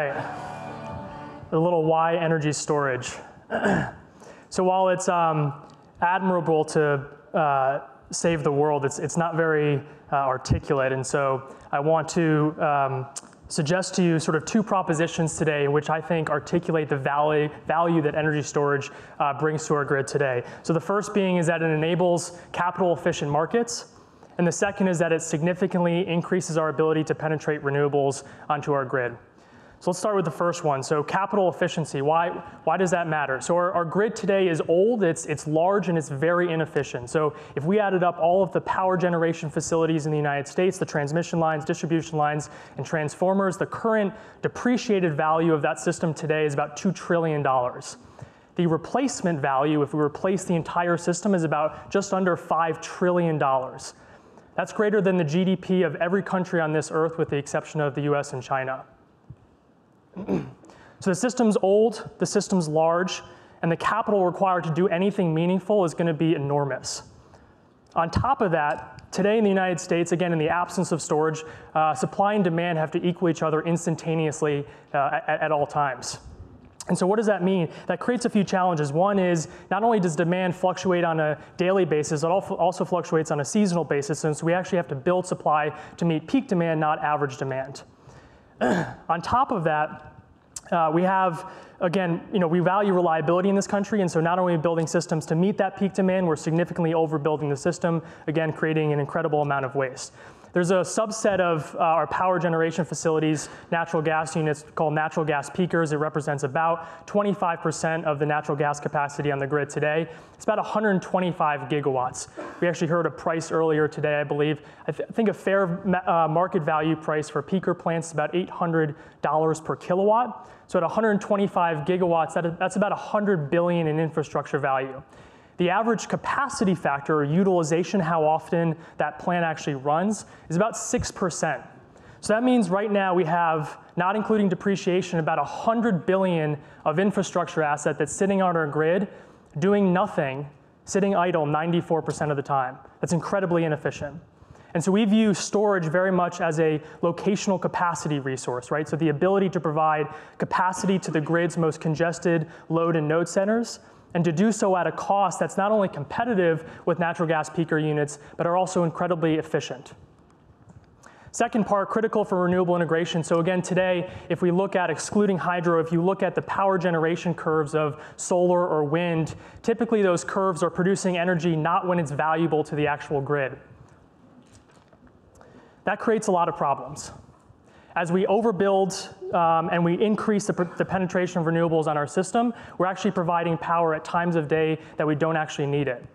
right, a little why energy storage. So while it's admirable to save the world, it's not very articulate, and so I want to suggest to you sort of two propositions today which I think articulate the value that energy storage brings to our grid today. So the first being is that it enables capital efficient markets, and the second is that it significantly increases our ability to penetrate renewables onto our grid. So let's start with the first one. So capital efficiency, why does that matter? So our grid today is old, it's large, and it's very inefficient. So if we added up all of the power generation facilities in the United States, the transmission lines, distribution lines, and transformers, the current depreciated value of that system today is about $2 trillion. The replacement value, if we replace the entire system, is about just under $5 trillion. That's greater than the GDP of every country on this earth with the exception of the US and China. So the system's old, the system's large, and the capital required to do anything meaningful is going to be enormous. On top of that, today in the United States, again in the absence of storage, supply and demand have to equal each other instantaneously at all times. And so what does that mean? That creates a few challenges. One is not only does demand fluctuate on a daily basis, it also fluctuates on a seasonal basis, and so we actually have to build supply to meet peak demand, not average demand. On top of that, we have, again, we value reliability in this country, and so not only are we building systems to meet that peak demand, we're significantly overbuilding the system, again, creating an incredible amount of waste. There's a subset of our power generation facilities, natural gas units called natural gas peakers. It represents about 25% of the natural gas capacity on the grid today. It's about 125 gigawatts. We actually heard a price earlier today, I believe. I think a fair market value price for peaker plants is about $800 per kilowatt. So at 125 gigawatts, that's about $100 billion in infrastructure value. The average capacity factor, or utilization, how often that plant actually runs, is about 6%. So that means right now we have, not including depreciation, about $100 billion of infrastructure asset that's sitting on our grid, doing nothing, sitting idle 94% of the time. That's incredibly inefficient. And so we view storage very much as a locational capacity resource, right? So the ability to provide capacity to the grid's most congested load and node centers, and to do so at a cost that's not only competitive with natural gas peaker units, but are also incredibly efficient. Second part, critical for renewable integration. So again, today, if we look at excluding hydro, if you look at the power generation curves of solar or wind, typically those curves are producing energy not when it's valuable to the actual grid. That creates a lot of problems. As we overbuild and we increase the penetration of renewables on our system, we're actually providing power at times of day that we don't actually need it.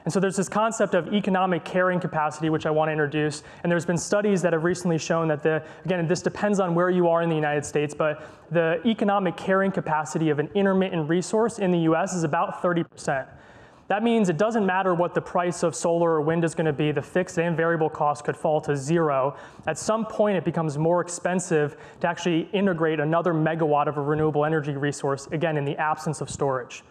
And so there's this concept of economic carrying capacity, which I want to introduce. And there's been studies that have recently shown that again, this depends on where you are in the United States, but the economic carrying capacity of an intermittent resource in the US is about 30%. That means it doesn't matter what the price of solar or wind is going to be, the fixed and variable costs could fall to zero. At some point, it becomes more expensive to actually integrate another megawatt of a renewable energy resource, again, in the absence of storage.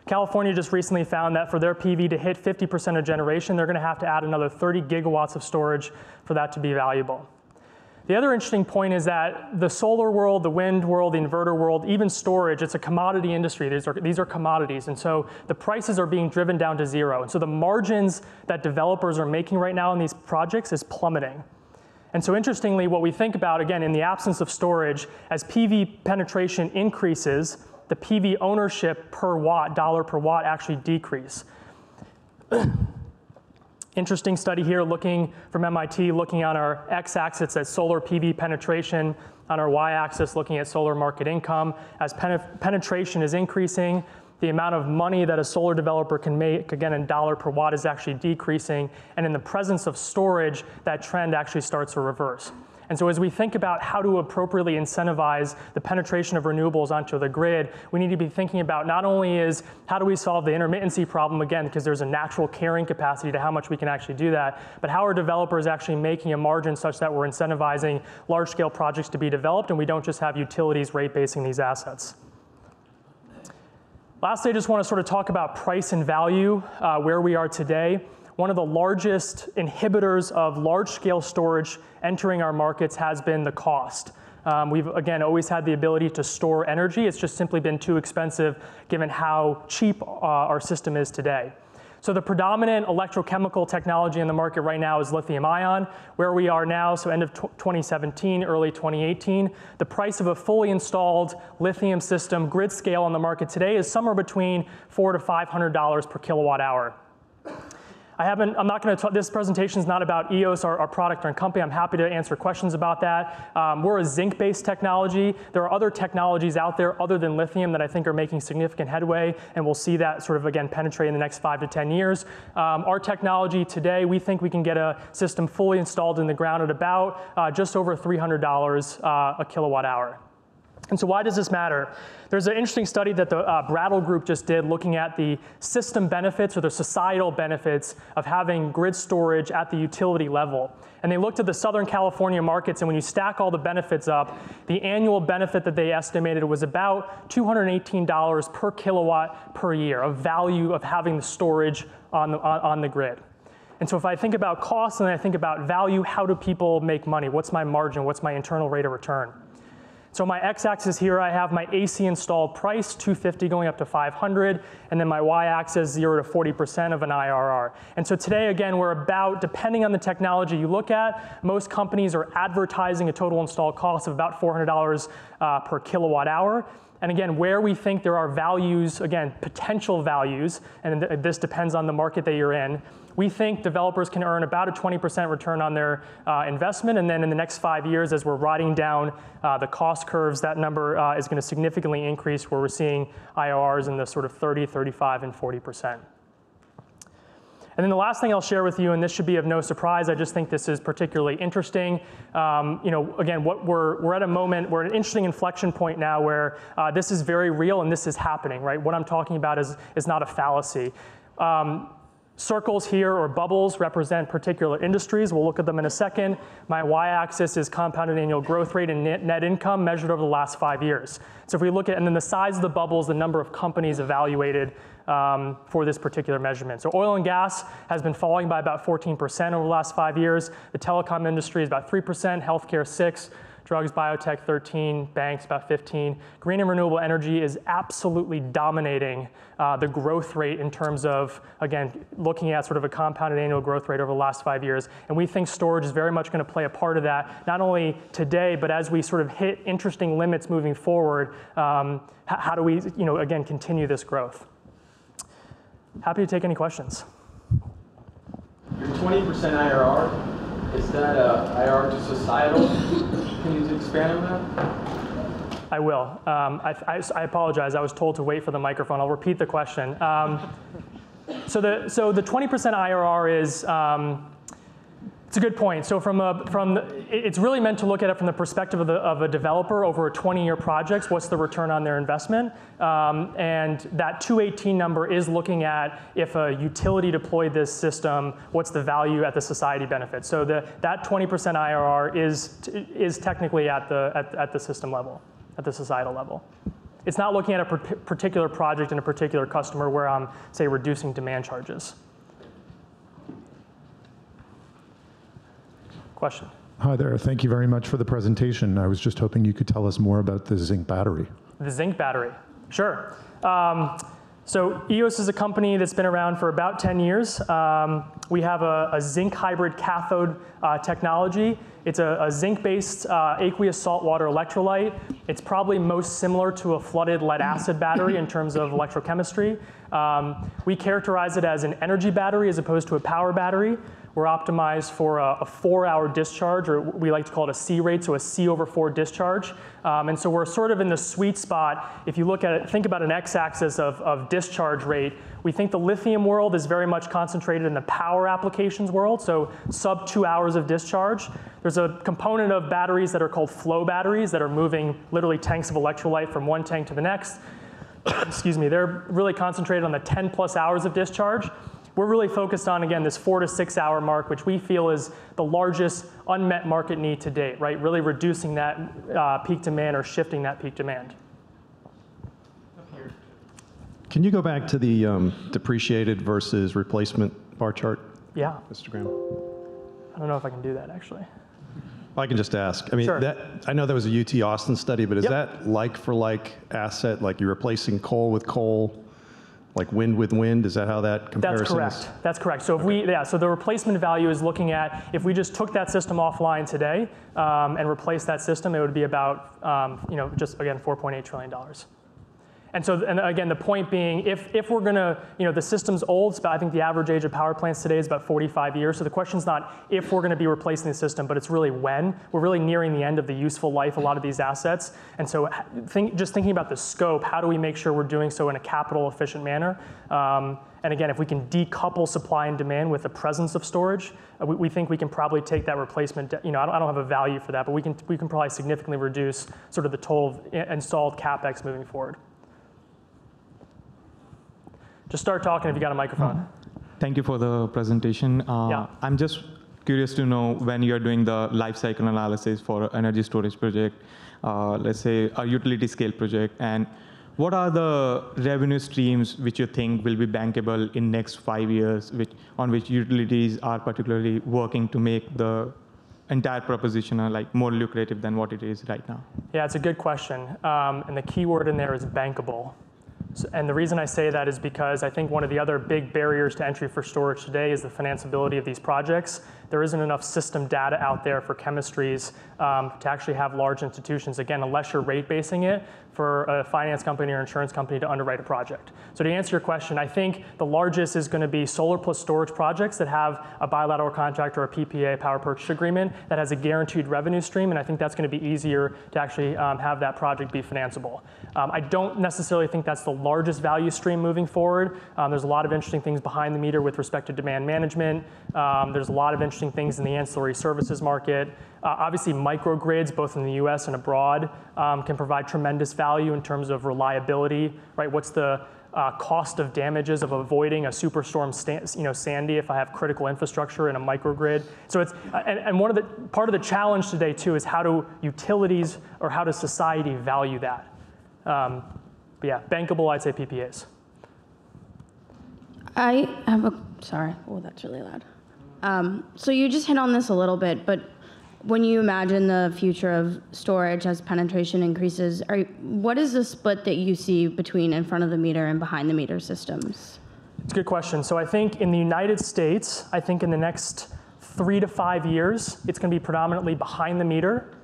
California just recently found that for their PV to hit 50% of generation, they're going to have to add another 30 gigawatts of storage for that to be valuable. The other interesting point is that the solar world, the wind world, the inverter world, even storage, it's a commodity industry. These are commodities, and so the prices are being driven down to zero. And so the margins that developers are making right now in these projects is plummeting. And so interestingly, what we think about, again, in the absence of storage, as PV penetration increases, the PV ownership per watt, dollar per watt, actually decrease. Interesting study here from MIT, looking on our x-axis at solar PV penetration, on our y-axis looking at solar market income. As penetration is increasing, the amount of money that a solar developer can make, again in dollar per watt, is actually decreasing. And in the presence of storage, that trend actually starts to reverse. And so as we think about how to appropriately incentivize the penetration of renewables onto the grid, we need to be thinking about not only is how do we solve the intermittency problem, again, because there's a natural carrying capacity to how much we can actually do that, but how are developers actually making a margin such that we're incentivizing large-scale projects to be developed and we don't just have utilities rate-basing these assets. Lastly, I just want to sort of talk about price and value, where we are today. One of the largest inhibitors of large-scale storage entering our markets has been the cost. We've, again, always had the ability to store energy. It's just simply been too expensive given how cheap our system is today. So the predominant electrochemical technology in the market right now is lithium ion. Where we are now, so end of 2017, early 2018, the price of a fully installed lithium system grid scale on the market today is somewhere between $400 to $500 per kilowatt hour. I'm not going to talk, this presentation is not about EOS, our product or company. I'm happy to answer questions about that. We're a zinc-based technology. There are other technologies out there other than lithium that I think are making significant headway, and we'll see that sort of, again, penetrate in the next 5 to 10 years. Our technology today, we think we can get a system fully installed in the ground at about just over $300 a kilowatt hour. And so why does this matter? There's an interesting study that the Brattle Group just did looking at the system benefits or the societal benefits of having grid storage at the utility level. And they looked at the Southern California markets, and when you stack all the benefits up, the annual benefit that they estimated was about $218 per kilowatt per year of value of having the storage on the grid. And so if I think about costs and I think about value, how do people make money? What's my margin? What's my internal rate of return? So my x-axis here, I have my AC installed price, $250 going up to $500, and then my y-axis, 0 to 40% of an IRR. And so today, again, we're about, depending on the technology you look at, most companies are advertising a total installed cost of about $400 per kilowatt hour. And again, where we think there are values, again, potential values, and this depends on the market that you're in, we think developers can earn about a 20% return on their investment, and then in the next 5 years, as we're riding down the cost curves, that number is going to significantly increase, where we're seeing IRRs in the sort of 30, 35, and 40%. And then the last thing I'll share with you, and this should be of no surprise, I just think this is particularly interesting. Again, we're at a moment, we're at an interesting inflection point now where this is very real and this is happening, right? What I'm talking about is not a fallacy. Circles here, or bubbles, represent particular industries. We'll look at them in a second. My y-axis is compounded annual growth rate and net income measured over the last 5 years. So if we look at, and then the size of the bubbles, the number of companies evaluated for this particular measurement. So oil and gas has been falling by about 14% over the last 5 years. The telecom industry is about 3%, healthcare 6%, drugs, biotech 13, banks about 15. Green and renewable energy is absolutely dominating the growth rate in terms of, again, looking at sort of a compounded annual growth rate over the last 5 years. And we think storage is very much going to play a part of that, not only today, but as we sort of hit interesting limits moving forward, how do we, again, continue this growth? Happy to take any questions. Your 20% IRR, is that IRR to societal? Can you expand on that? I will. I apologize. I was told to wait for the microphone. I'll repeat the question. So the 20% IRR is, it's a good point. So it's really meant to look at it from the perspective of a developer over a 20-year project. What's the return on their investment? And that 218 number is looking at if a utility deployed this system, what's the value at the society benefit? So that 20% IRR is technically at the system level, at the societal level. It's not looking at a particular project and a particular customer where I'm, say, reducing demand charges. Question. Hi there. Thank you very much for the presentation. I was just hoping you could tell us more about the zinc battery. The zinc battery. Sure. So EOS is a company that's been around for about 10 years. We have a zinc hybrid cathode technology. It's a zinc-based aqueous saltwater electrolyte. It's probably most similar to a flooded lead acid battery in terms of electrochemistry. We characterize it as an energy battery as opposed to a power battery. We're optimized for a 4-hour discharge, or we like to call it a C rate, so a C over 4 discharge. And so we're sort of in the sweet spot. If you look at it, think about an x-axis of discharge rate. We think the lithium world is very much concentrated in the power applications world, so sub 2 hours of discharge. There's a component of batteries that are called flow batteries that are moving literally tanks of electrolyte from one tank to the next. Excuse me, they're really concentrated on the 10 plus hours of discharge. We're really focused on, again, this 4 to 6 hour mark, which we feel is the largest unmet market need to date, right? Really reducing that peak demand or shifting that peak demand. Can you go back to the depreciated versus replacement bar chart? Yeah. Mr. Graham. I don't know if I can do that, actually. I can just ask. I mean, Sure. I know that was a UT Austin study, but is Yep. that like for like asset, like you're replacing coal with coal, like wind with wind? Is that how that comparison is? That's correct. So if so the replacement value is looking at, if we just took that system offline today and replaced that system, it would be about, just again, $4.8 trillion. And so, and again, the point being, if we're gonna, the system's old, but I think the average age of power plants today is about 45 years. So the question's not if we're gonna be replacing the system, but it's really when. We're really nearing the end of the useful life of a lot of these assets. And so just thinking about the scope, how do we make sure we're doing so in a capital efficient manner? And again, if we can decouple supply and demand with the presence of storage, we think we can probably take that replacement, I don't have a value for that, but we can probably significantly reduce sort of the total installed CapEx moving forward. Just start talking if you got a microphone. Thank you for the presentation. Yeah. I'm just curious to know when you're doing the life cycle analysis for an energy storage project, let's say a utility scale project, and what are the revenue streams which you think will be bankable in next 5 years, on which utilities are particularly working to make the entire proposition like more lucrative than what it is right now? Yeah, it's a good question. And the key word in there is bankable. And the reason I say that is because I think one of the other big barriers to entry for storage today is the financeability of these projects. There isn't enough system data out there for chemistries to actually have large institutions, again, unless you're rate basing it, for a finance company or insurance company to underwrite a project. So to answer your question, I think the largest is going to be solar plus storage projects that have a bilateral contract or a PPA, power purchase agreement, that has a guaranteed revenue stream, and I think that's going to be easier to actually have that project be financeable. I don't necessarily think that's the largest value stream moving forward. There's a lot of interesting things behind the meter with respect to demand management. There's a lot of interesting things in the ancillary services market. Obviously, microgrids, both in the US and abroad, can provide tremendous value in terms of reliability, right? What's the cost of damages of avoiding a superstorm Sandy if I have critical infrastructure in a microgrid? So it's, and part of the challenge today too is how do utilities or how does society value that? But yeah, bankable, I'd say PPAs. I have a, sorry, oh, that's really loud. So you just hit on this a little bit, but when you imagine the future of storage as penetration increases, what is the split that you see between in front of the meter and behind the meter systems? It's a good question. So I think in the United States, I think in the next 3 to 5 years, it's going to be predominantly behind the meter.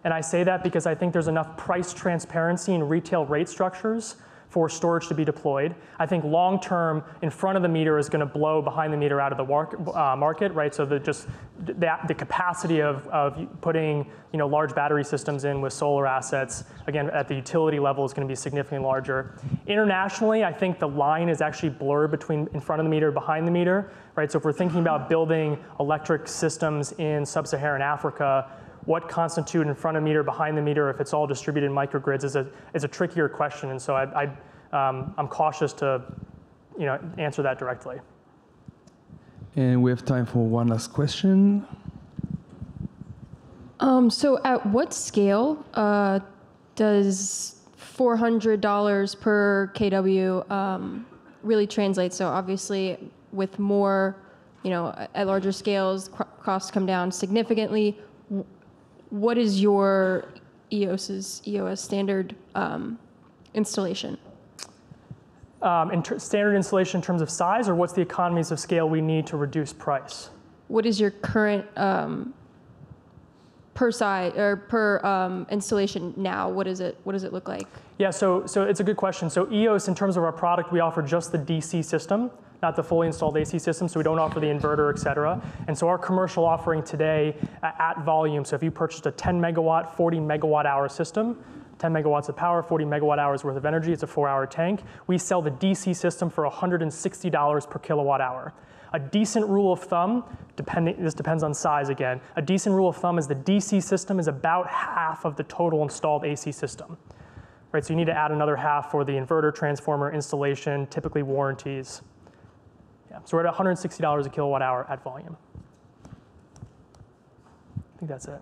And I say that because I think there's enough price transparency in retail rate structures for storage to be deployed. I think long-term, in front of the meter is going to blow behind the meter out of the market, right? So the capacity of putting large battery systems in with solar assets, again, at the utility level is going to be significantly larger. Internationally, I think the line is actually blurred between in front of the meter and behind the meter, right? So if we're thinking about building electric systems in sub-Saharan Africa, what constitute in front of meter, behind the meter, if it's all distributed in microgrids is a trickier question, and so I'm cautious to answer that directly. And we have time for one last question. So at what scale does $400 per kW really translate? So obviously with more, at larger scales, costs come down significantly. What is your EOS standard installation? Standard installation in terms of size, or what's the economies of scale we need to reduce price? What is your current per side or per installation now? What does it look like? Yeah, so it's a good question. So EOS, in terms of our product, we offer just the DC system, not the fully installed AC system, so we don't offer the inverter, et cetera. And so our commercial offering today at volume, so if you purchased a 10 megawatt, 40 megawatt hour system, 10 megawatts of power, 40 megawatt hours worth of energy, it's a 4-hour tank, we sell the DC system for $160 per kilowatt hour. A decent rule of thumb, this depends on size again, a decent rule of thumb is the DC system is about half of the total installed AC system. Right, so you need to add another half for the inverter, transformer, installation, typically warranties. Yeah, so we're at $160 a kilowatt hour at volume. I think that's it.